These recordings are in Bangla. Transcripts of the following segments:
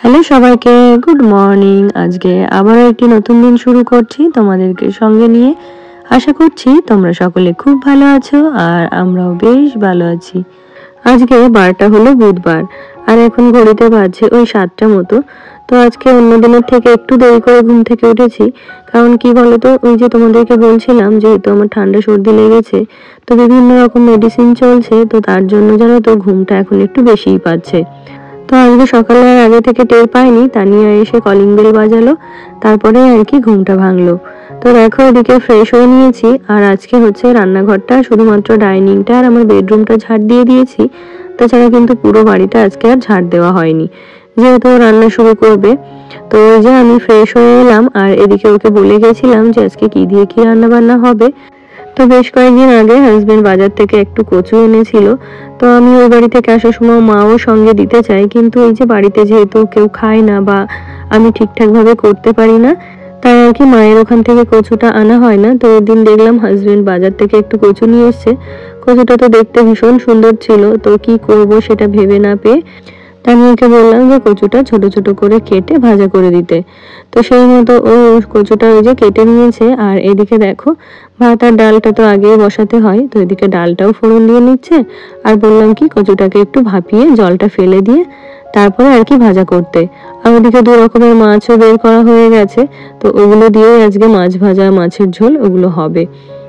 হ্যালো সবাইকে, গুড মর্নিং। আজকে আবার একটি নতুন দিন শুরু করছি তোমাদেরকে সঙ্গে নিয়ে। আশা করছি তোমরা সকলে খুব ভালো আছো আর আমরাও বেশ ভালো আছি। আজকে বারটা হলো বুধবার আর এখন ঘড়িতে বাজছে ওই 7টা মতো। তো আজকে অন্য দিনের থেকে একটু দেরি করে ঘুম থেকে উঠেছি। কারণ কি বলতো, ওই যে তোমাদেরকে বলছিলাম যেহেতু আমার ঠান্ডা সর্দি লেগেছে, তো বিভিন্ন রকম মেডিসিন চলছে, তো তার জন্য জানো তো ঘুমটা এখন একটু বেশিই পাচ্ছে। তো আজকে সকালে আগে থেকে টের পাইনি, তানিয়া এসে কলিং বেল বাজালো, তারপরে আর কি ঘুমটা ভাঙলো। তো দেখো এদিকে ফ্রেশ হয়ে নিয়েছি আর আজকে হচ্ছে রান্নাঘরটা, শুধুমাত্র ডাইনিংটা আর আমার বেডরুমটা ঝাড় দিয়ে দিয়েছি। তাছাড়া কিন্তু পুরো বাড়িটা আজকে আর ঝাড় দেওয়া হয়নি, যেহেতু রান্না শুরু করবে। তো ওই যে আমি ফ্রেশ হয়ে এলাম আর এদিকে ওকে বলে গেছিলাম যে আজকে কি দিয়ে কি রান্না বান্না হবে। তো বেশ কয়েকদিন আগে হাজবেন্ড বাজার থেকে একটু কচু এনেছিল। তো আমি ওই বাড়ি থেকে আসার সময় মাও সঙ্গে দিতে চাই, কিন্তু এই যে বাড়িতে যেহেতু কেউ খায় না বা আমি ঠিকঠাক ভাবে করতে পারি না, তাই আর কি মায়ের ওখান থেকে কচুটা আনা হয় না। তো ওই দিন দেখলাম হাজবেন্ড বাজার থেকে একটু কচু নিয়ে এসছে। কচুটা তো দেখতে ভীষণ সুন্দর ছিল, তো কি করব সেটা ভেবে না পেয়ে আমি ওকে বললাম যে কচুটা ছোট ছোট করে কেটে ভাজা করে দিতে। তো সেই মতো ও কচুটা ওই যে কেটে নিয়েছে। আর এদিকে দেখো ভাত আর ডালটা তো আগেই বসাতে হয়, তো এদিকে ডালটাও ফোড়ন দিয়ে নিচ্ছে। আর বললাম কি কচুটাকে একটু ভাপিয়ে জলটা ফেলে দিয়ে তারপরে আর কি ভাজা করতে। আর ওদিকে দু রকমের মাছও বের করা হয়ে গেছে, তো ওগুলো দিয়ে আজকে মাছ ভাজা, মাছের ঝোল ওগুলো হবে।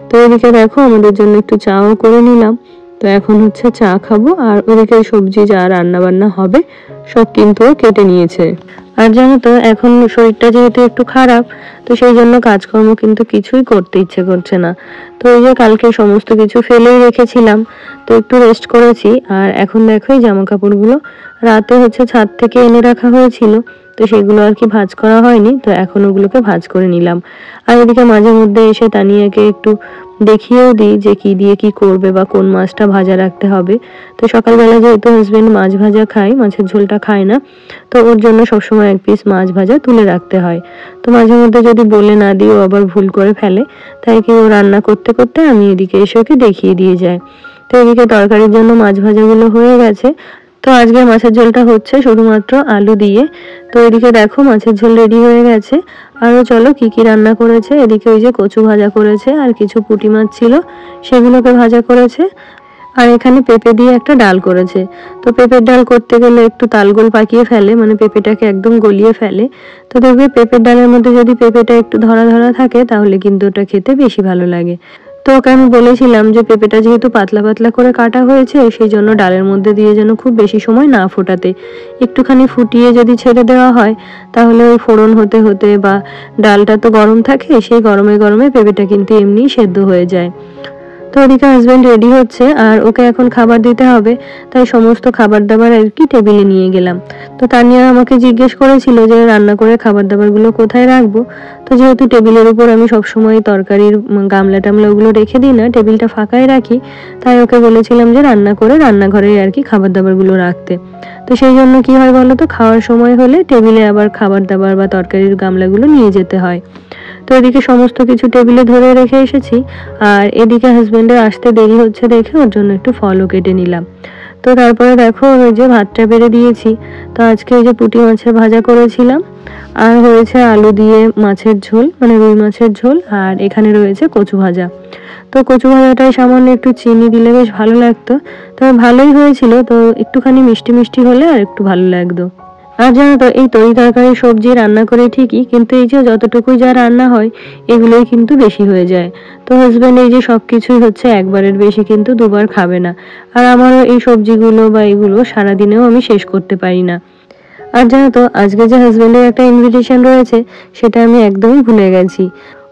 তো এদিকে দেখো আমাদের জন্য একটু চাও করে নিলাম। তো এখন হচ্ছে চা খাবো আর ওদিকে সবজি যা রান্না বান্না হবে সব কিন্তু কেটে নিয়েছে। আর জানো তো এখন শরীরটা যেহেতু একটু খারাপ, তো সেই জন্য কাজকর্ম কিন্তু কিছুই করতে ইচ্ছে করছে না। তো এই যে কালকে সমস্ত কিছু ফেলেই রেখেছিলাম, তো একটু রেস্ট করেছি। আর এখন দেখো এই জামা কাপড়গুলো রাতে হচ্ছে ছাদ থেকে এনে রাখা হয়েছিল, তো সেগুলো আর কি ভাঁজ করা হয়নি, তো এখন ওগুলোকে ভাঁজ করে নিলাম। আর এদিকে মাঝে মধ্যে এসে তানিয়াকে একটু দেখিয়েও দিই যে কি দিয়ে কি করবে বা কোন মাছটা ভাজা রাখতে হবে। তো সকালবেলা যেহেতু হাজবেন্ড মাছ ভাজা খায়, মাছের ঝোলটা খায় না, তো ওর জন্য সবসময় এক পিস মাছ ভাজা তুলে রাখতে হয়। তো মাঝে মধ্যে যদি বলে না দিই ও আবার ভুল করে ফেলে, তাই কি ও রান্না করতে করতে আমি এদিকে এসে ওকে দেখিয়ে দিয়ে যায়। তো এদিকে তরকারির জন্য মাছ ভাজাগুলো হয়ে গেছে। তো আজকে মাছের ঝোলটা হচ্ছে শুধুমাত্র আলু দিয়ে। তো এদিকে দেখো মাছের ঝোল রেডি হয়ে গেছে। আরও চলো কি কি রান্না করেছে। এদিকে ওই যে কচু ভাজা করেছে আর কিছু পুঁটি মাছ ছিল সেগুলোকে ভাজা করেছে। আর এখানে পেঁপে দিয়ে একটা ডাল করেছে। তো পেঁপের ডাল করতে গেলে একটু তালগোল পাকিয়ে ফেলে, মানে পেঁপেটাকে একদম গলিয়ে ফেলে। তো দেখবে পেঁপের ডালের মধ্যে যদি পেঁপেটা একটু ধরা ধরা থাকে তাহলে কিন্তু ওটা খেতে বেশি ভালো লাগে। তো ওকে আমি বলেছিলাম যে পেঁপেটা যেহেতু পাতলা পাতলা করে কাটা হয়েছে, সেই জন্য ডালের মধ্যে দিয়ে যেন খুব বেশি সময় না ফোটাতে, একটুখানি ফুটিয়ে যদি ছেড়ে দেওয়া হয় তাহলে ওই ফোড়ন হতে হতে বা ডালটা তো গরম থাকে, সেই গরমে গরমে পেঁপেটা কিন্তু এমনি সেদ্ধ হয়ে যায়। তো ওদিকে হাজবেন্ড রেডি হচ্ছে আর ওকে এখন খাবার দিতে হবে, তাই সমস্ত খাবার দাবার আর কি টেবিলে নিয়ে গেলাম। তো তানিয়া আমাকে জিজ্ঞেস করেছিল যে রান্না করে খাবার দাবারগুলো কোথায় রাখবো। তো যেহেতু টেবিলের উপর আমি সবসময় তরকারির গামলা টামলা ওগুলো রেখে দিই না, টেবিলটা ফাঁকাই রাখি, তাই ওকে বলেছিলাম যে রান্না করে রান্নাঘরে আর কি খাবার দাবারগুলো রাখতে। তো সেই জন্য কি হয় বলো তো, খাওয়ার সময় হলে টেবিলে আবার খাবার দাবার বা তরকারির গামলাগুলো নিয়ে যেতে হয়। তো এদিকে সমস্ত কিছু টেবিলে ধরে রেখে এসেছি। আর এদিকে হাজবেন্ডের আসতে দেরি হচ্ছে দেখে ওর জন্য একটু ফলও কেটে নিলাম। তো তারপরে দেখো ওই যে ভাতটা বেড়ে দিয়েছি। তো আজকে ওই যে পুঁটি মাছের ভাজা করেছিলাম আর হয়েছে আলু দিয়ে মাছের ঝোল, মানে রুই মাছের ঝোল, আর এখানে রয়েছে কচু ভাজা। তো কচু ভাজাটায় সামান্য একটু চিনি দিলে বেশ ভালো লাগতো, তবে ভালোই হয়েছিল। তো একটুখানি মিষ্টি মিষ্টি হলে আর একটু ভালো লাগতো। আর জানো তো এই তরি তরকারি সবজি রান্না করে ঠিকই, কিন্তু এই যে যতটুকুই যা রান্না হয় এগুলোই কিন্তু বেশি হয়ে যায়। তো হাজবেন্ড এই যে সবকিছুই হচ্ছে একবারের বেশি কিন্তু দুবার খাবে না। আর আমারও এই সবজিগুলো বা এগুলো সারাদিনেও আমি শেষ করতে পারি না। আর জানো তো আজকে যে হাজবেন্ডের একটা ইনভিটেশন রয়েছে সেটা আমি একদমই ভুলে গেছি।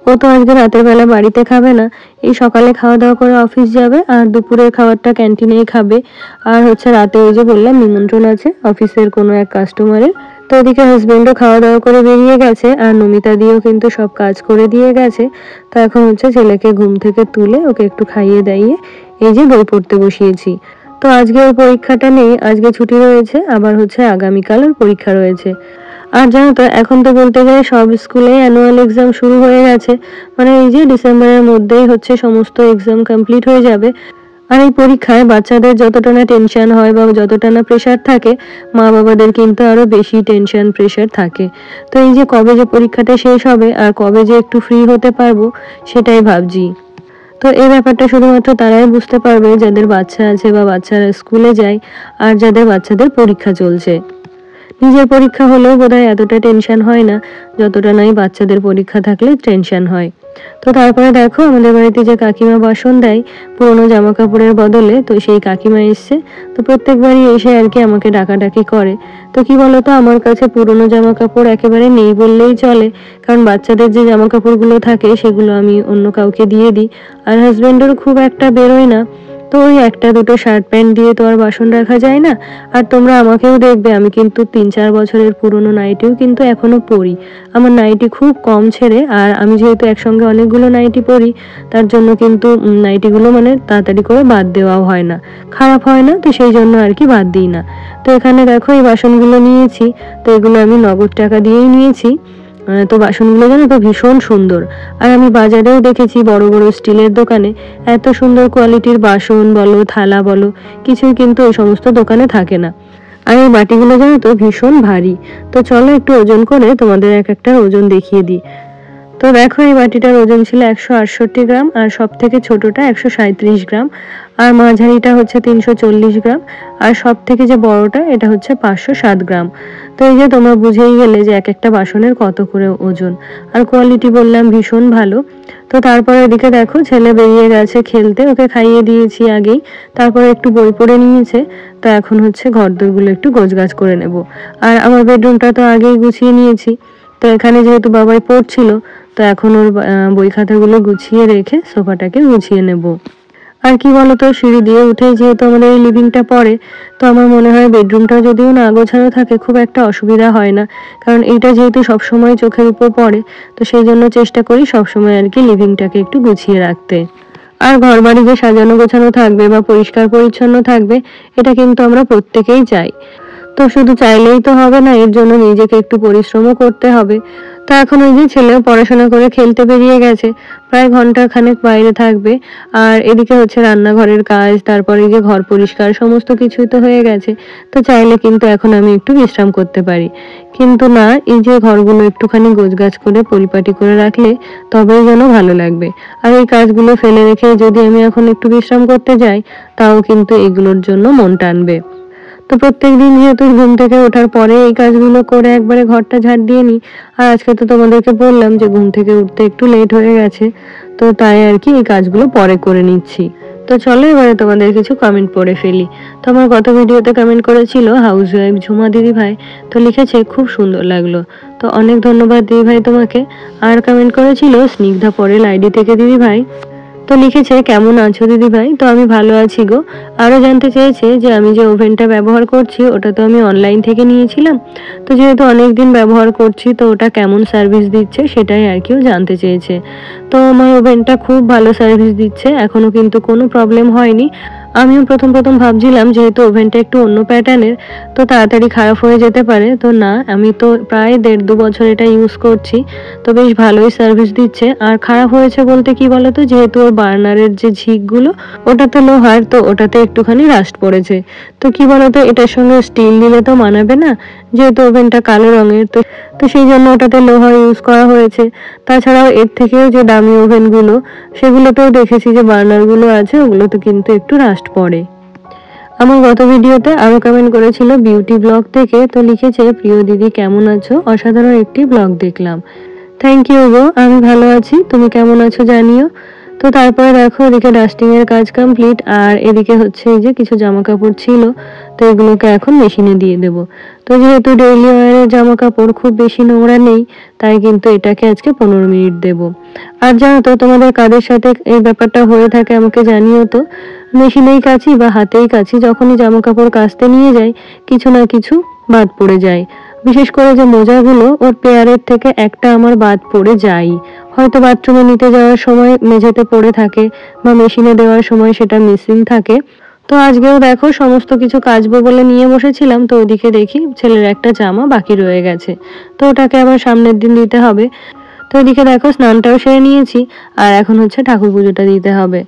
ও তো আজকে রাতের বেলা বাড়িতে খাবে না, এই সকালে খাওয়া দাওয়া করে অফিস যাবে আর দুপুরের খাবারটা ক্যান্টিনেই খাবে। আর হচ্ছে রাতে ওই যে বললাম নিমন্ত্রণ আছে অফিসের কোনো এক কাস্টমারের। তো ওদিকে হাজবেন্ডও খাওয়া দাওয়া করে বেরিয়ে গেছে আর নমিতা দিয়েও কিন্তু সব কাজ করে দিয়ে গেছে। তো এখন হচ্ছে ছেলেকে ঘুম থেকে তুলে ওকে একটু খাইয়ে দাইয়ে এই যে বই পড়তে বসিয়েছি। তো আজকে ওর পরীক্ষাটা নেই, আজকে ছুটি রয়েছে, আবার হচ্ছে আগামীকাল ওর পরীক্ষা রয়েছে। আর জানো তো এখন তো বলতে গেলে সব স্কুলে অ্যানুয়াল এক্সাম শুরু হয়ে গেছে, মানে এই যে ডিসেম্বরের মধ্যেই হচ্ছে সমস্ত এক্সাম কমপ্লিট হয়ে যাবে। আর এই পরীক্ষায় বাচ্চাদের যতটা না টেনশন হয় বা যতটা না প্রেশার থাকে, মা বাবাদের কিন্তু আরো বেশি টেনশন প্রেশার থাকে। তো এই যে কবে যে পরীক্ষাটা শেষ হবে আর কবে যে একটু ফ্রি হতে পারবো সেটাই ভাবছি। তো এই ব্যাপারটা শুধুমাত্র তারাই বুঝতে পারবে যাদের বাচ্চা আছে বা বাচ্চারা স্কুলে যায় আর যাদের বাচ্চাদের পরীক্ষা চলছে। নিজের পরীক্ষা হলেও বোধহয় এতটা টেনশন হয় না যতটা নাই বাচ্চাদের পরীক্ষা থাকলে টেনশন হয়। তো তারপরে দেখো আমাদের বাড়িতে যে কাকিমা বাসন দেয় পুরোনো জামা কাপড়ের বদলে, তো সেই কাকিমা এসছে। তো প্রত্যেকবারই এসে আর কি আমাকে ডাকাডাকি করে। তো কি বলতো, আমার কাছে পুরোনো জামা কাপড় একেবারে নেই বললেই চলে, কারণ বাচ্চাদের যে জামা কাপড়গুলো থাকে সেগুলো আমি অন্য কাউকে দিয়ে দিই। আর হাজবেন্ডেরও খুব একটা বেরোয় না, তো ওই একটা দুটো শার্ট প্যান্ট দিয়ে তো আর বাসন রাখা যায় না। আর তোমরা আমাকেও দেখবে আমি কিন্তু 3-4 বছরের পুরনো নাইটিও কিন্তু এখনো পরি। আমার নাইটি খুব কম ছেড়ে, আর আমি যেহেতু একসঙ্গে অনেকগুলো নাইটি পরি তার জন্য কিন্তু নাইটিগুলো মানে তাড়াতাড়ি করে বাদ দেওয়াও হয় না, খারাপ হয় না, তো সেই জন্য আর কি বাদ দিই না। তো এখানে দেখো এই বাসনগুলো নিয়েছি, তো এগুলো আমি নগদ টাকা দিয়েই নিয়েছি। তো বাসনগুলো জানো তো ভীষণ সুন্দর। আর আমি বাজারেও দেখেছি বড় বড় স্টিলের দোকানে এত সুন্দর কোয়ালিটির বাসন বলো থালা বলো কিছুই কিন্তু এই সমস্ত দোকানে থাকে না। আর এই বাটিগুলো জানো তো ভীষণ ভারী। তো চলো একটু ওজন করে তোমাদের এক একটা ওজন দেখিয়ে দিই। তো দেখো এই বাটিটার ওজন ছিল 168 গ্রাম, আর সব থেকে ছোটটা 137 গ্রাম, আর মাঝারিটা হচ্ছে 340 গ্রাম, আর সব থেকে যে বড়টা এটা হচ্ছে 507 গ্রাম। তো এই যে তোমরা বুঝেই গেলে যে এক একটা বাসনের কত করে ওজন। আর কোয়ালিটি বললাম ভীষণ ভালো। তো তারপরে এদিকে দেখো ছেলে বেরিয়ে গেছে খেলতে, ওকে খাইয়ে দিয়েছি আগেই, তারপরে একটু বই পড়ে নিয়েছে। তো এখন হচ্ছে ঘরদোরগুলো একটু গোছগাছ করে নেব। আর আমার বেডরুমটা তো আগেই গুছিয়ে নিয়েছি। তো এখানে যেহেতু বাবাই পড়ছিল, তো এখন ওর বই খাতাগুলো গুছিয়ে রেখে সোফাটাকে গুছিয়ে নেব। আর কি বলতো, সিঁড়ি দিয়ে উঠে যেহেতু আমাদের এই লিভিংটা পড়ে, তো আমার মনে হয় বেডরুমটা যদিও না গোছানো থাকে খুব একটা অসুবিধা হয় না, কারণ এইটা যেহেতু সবসময় চোখের উপর পড়ে, তো সেই জন্য চেষ্টা করি সবসময় আর কি লিভিংটাকে একটু গুছিয়ে রাখতে। আর ঘর বাড়ি যে সাজানো গোছানো থাকবে বা পরিষ্কার পরিচ্ছন্ন থাকবে এটা কিন্তু আমরা প্রত্যেকেই চাই। তো শুধু চাইলেই তো হবে না, এর জন্য নিজেকে একটু পরিশ্রমও করতে হবে। তো এখন ওই যে ছেলেও পড়াশোনা করে খেলতে বেরিয়ে গেছে, প্রায় ঘন্টা খানেক বাইরে থাকবে। আর এদিকে হচ্ছে রান্নাঘরের কাজ, তারপরে যে ঘর পরিষ্কার সমস্ত কিছুই তো হয়ে গেছে। তো চাইলে কিন্তু এখন আমি একটু বিশ্রাম করতে পারি, কিন্তু না, এই যে ঘরগুলো একটুখানি গোছগাছ করে পরিপাটি করে রাখলে তবেই যেন ভালো লাগবে। আর এই কাজগুলো ফেলে রেখে যদি আমি এখন একটু বিশ্রাম করতে যাই, তাও কিন্তু এগুলোর জন্য মন টানবে। তো প্রত্যেকদিন যেহেতু ঘুম থেকে ওঠার পরে এই কাজগুলো করে একবারে ঘরটা ঝাড় দিয়ে নিই। আর আজকে তো তোমাদেরকে বললাম যে ঘুম থেকে উঠতে একটু লেট হয়ে গেছে, তো তাই আর কি এই কাজগুলো পরে করে নিচ্ছি। তো চলো এবারে তোমাদের কিছু কমেন্ট পড়ে ফেলি। তো আমার গত ভিডিওতে কমেন্ট করেছিল হাউস ওয়াইফ ঝুমা দিদি ভাই, তো লিখেছে খুব সুন্দর লাগলো। তো অনেক ধন্যবাদ দিদি ভাই তোমাকে। আর কমেন্ট করেছিল স্নিগ্ধা পরেল আইডি থেকে দিদি ভাই, তো লিখেছে কেমন আছো দিদি ভাই। তো আমি ভালো আছি গো। আরও জানতে চেয়েছে যে আমি যে ওভেনটা ব্যবহার করছি ওটা তো আমি অনলাইন থেকে নিয়েছিলাম, তো যেহেতু অনেক দিন ব্যবহার করছি তো ওটা কেমন সার্ভিস দিচ্ছে সেটাই আর কি জানতে চেয়েছে। তো আমার ওভেনটা খুব ভালো সার্ভিস দিচ্ছে, এখনো কিন্তু কোনো প্রবলেম হয়নি। আমিও প্রথম প্রথম ভাবছিলাম যেহেতু ওভেনটা একটু অন্য প্যাটার্নের তো তাড়াতাড়ি খারাপ হয়ে যেতে পারে, তো না, আমি তো প্রায় 1.5-2 বছর এটা ইউজ করছি, তো বেশ ভালোই সার্ভিস দিচ্ছে। আর খারাপ হয়েছে বলতে কি বলতো, যেহেতু ওর বার্নারের যে ঝিকগুলো ওটা তো লোহার, তো ওটাতে একটুখানি রাস্ট পড়েছে। তো কি বলতো, এটার সঙ্গে স্টিল দিলে তো মানাবে না, যেহেতু ওভেনটা কালো রঙের, তো তো সেই জন্য ওটাতে লোহা ইউজ করা হয়েছে। তাছাড়াও এর থেকেও যে দামি ওভেনগুলো সেগুলোতেও দেখেছি যে বার্নারগুলো আছে ওগুলোতে কিন্তু একটু রাস্ট পড়ে। আমার গত ভিডিওতে আরো কমেন্ট করেছিল বিউটি ব্লগ থেকে, তো লিখেছে প্রিয় দিদি কেমন আছো, অসাধারণ একটি ব্লগ দেখলাম। থ্যাংক ইউ গো, আমি ভালো আছি, তুমি কেমন আছো জানিও। তো তারপরে দেখো এদিকে ডাস্টিং এর কাজ কমপ্লিট, আর এদিকে হচ্ছে এই যে কিছু জামা কাপড় ছিল, তো এগুলোকে এখন মেশিনে দিয়ে দেব। তো যেহেতু ডেইলি ওয়ারের জামা কাপড় খুব বেশি নোংরা নেই, তাই কিন্তু এটাকে আজকে 15 মিনিট দেব। আর জানো তো তোমাদের কাদের সাথে এই ব্যাপারটা হয়ে থাকে আমাকে জানিও তো। মেশিনেই কাচি বা হাতেই কাচি, যখনই জামা কাপড় কাচতে নিয়ে যাই কিছু না কিছু বাদ পড়ে যায়। বিশেষ করে যে মোজাগুলো ওর পেয়ারের থেকে একটা আমার বাদ পড়ে যায়, হয়তো বাথরুমে নিতে যাওয়ার সময় মেঝেতে পড়ে থাকে বা মেশিনে দেওয়ার সময় সেটা মিসিং থাকে। তো আজকেও দেখো সমস্ত কিছু কাচবো বলে নিয়ে বসেছিলাম, তো ওদিকে দেখি ছেলের একটা জামা বাকি রয়ে গেছে, তো ওটাকে আবার সামনের দিন দিতে হবে। তো ওদিকে দেখো স্নানটাও সেরে নিয়েছি, আর এখন হচ্ছে ঠাকুর পুজোটা দিতে হবে।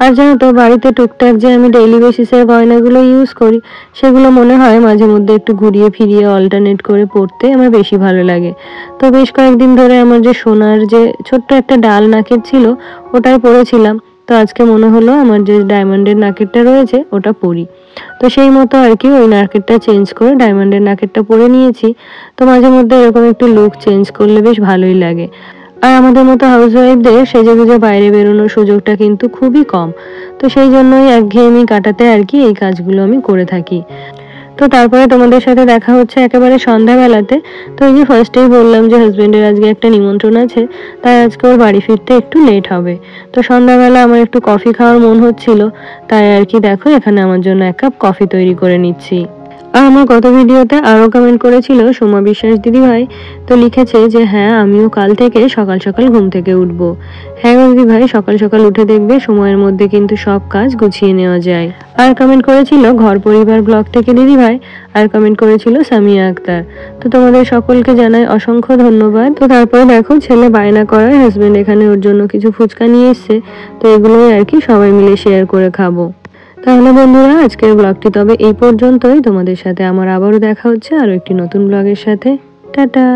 আর জানো তো বাড়িতে টুকটাক যে আমি ডেইলি বেসিসের গয়নাগুলো ইউজ করি, সেগুলো মনে হয় মাঝে মধ্যে একটু ঘুরিয়ে ফিরিয়ে অল্টারনেট করে পরতে আমার বেশি ভালো লাগে। তো বেশ কয়েকদিন ধরে আমার যে সোনার যে ছোট্ট একটা ডাল নাকের ছিল ওটাই পরেছিলাম। তো আজকে মনে হলো আমার যে ডায়মন্ডের নাকেরটা রয়েছে ওটা পরি। তো সেই মতো আর কি ওই নাকেরটা চেঞ্জ করে ডায়মন্ডের নাকেরটা পরে নিয়েছি। তো মাঝে মধ্যে এরকম একটু লুক চেঞ্জ করলে বেশ ভালোই লাগে। আর আমাদের মতো হাউসওয়াইফদের সেজেগুজে বাইরে বেরোনোর সুযোগটা কিন্তু খুবই কম। তো সেই জন্যই একঘেয়েমি কাটাতে আর কি এই কাজগুলো আমি করে থাকি। তো তারপরে তোমাদের সাথে দেখা হচ্ছে একেবারে সন্ধ্যাবেলাতে। তো এই যে ফার্স্টেই বললাম যে হাজবেন্ডের আজকে একটা নিমন্ত্রণ আছে, তাই আজকে ওর বাড়ি ফিরতে একটু লেট হবে। তো সন্ধ্যাবেলা আমার একটু কফি খাওয়ার মন হচ্ছিল, তাই আর কি দেখো এখানে আমার জন্য এক কাপ কফি তৈরি করে নিচ্ছি। আর আমার গত ভিডিওতে আরও কমেন্ট করেছিল সোমা বিশ্বাস দিদিভাই, তো লিখেছে যে হ্যাঁ আমিও কাল থেকে সকাল সকাল ঘুম থেকে উঠবো। হ্যাঁ গো দিদিভাই, সকাল সকাল উঠে দেখবে সময়ের মধ্যে কিন্তু সব কাজ গুছিয়ে নেওয়া যায়। আর কমেন্ট করেছিল ঘর পরিবার ব্লগ থেকে দিদিভাই, আর কমেন্ট করেছিল সামিয়া আক্তার। তো তোমাদের সকলকে জানাই অসংখ্য ধন্যবাদ। তো তারপরে দেখো ছেলে বায়না করায় হাজবেন্ড এখানে ওর জন্য কিছু ফুচকা নিয়ে এসছে। তো এগুলোই আর কি সবাই মিলে শেয়ার করে খাবো। তাহলে বন্ধুরা আজকের ব্লগটি তবে এই পর্যন্তই। তোমাদের সাথে আমার আবারও দেখা হচ্ছে আরো একটি নতুন ব্লগের সাথে। টাটা।